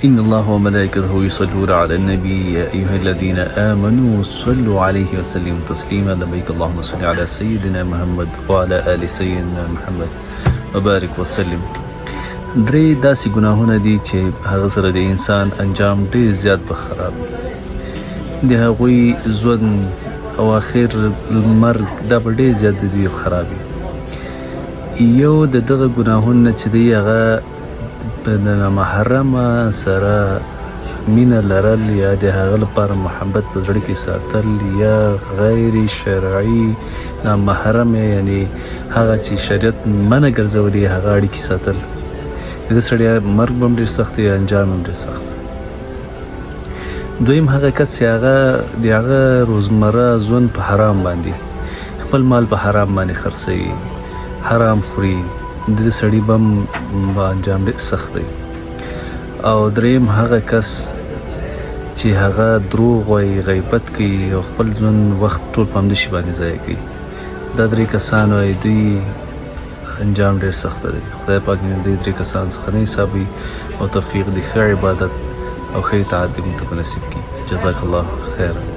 إن الله وملائكته يصلون على النبي يا أيها الذين آمنوا صلوا عليه وسلموا تسليما لبيك اللهم صل على سيدنا محمد وعلى آل سيدنا محمد وبارك وسلم. درې داسې ګناهونه دي چې هغه سره د انسان انجام ډېر زیات به خراب وي، د هغوی ژوند او آخر مرګ دا به ډېر زیات د دوی خراب وي. یو د دغه ګناهونه چې دی هغه د نامحرمه سره مینه لرل یا د هغه لپاره محبت په زړه کې ساتل یا غیر شرعي نامحرمه یعنی هغه چې شریعت منع ګرځولي هغه اړیکې ساتل، د دې سړي مرګ به هم ډېر سخت یا انجام هم ډېر سخت. دویم هغه کس چې هغه د هغه روزمره ژوند په حرام باندې خپل مال په حرام باندې خرڅوي، حرام خوري، د دې سړي به هم انجام ډېر سخت دی. او دریم هغه کس چې هغه دروغ وایي، غیبت کوي او خپل ژوند وخت ټول په همدې شي باندې ضایع کوي. دا درې کسان وایي دوی انجام ډېر سخت دی. خدای پاک دې درې کسان څخه نه حسابوي او توفیق د ښه عبادت او ښه اطاعت دې موږ ته په نصیب کړي. جزاک الله خیر.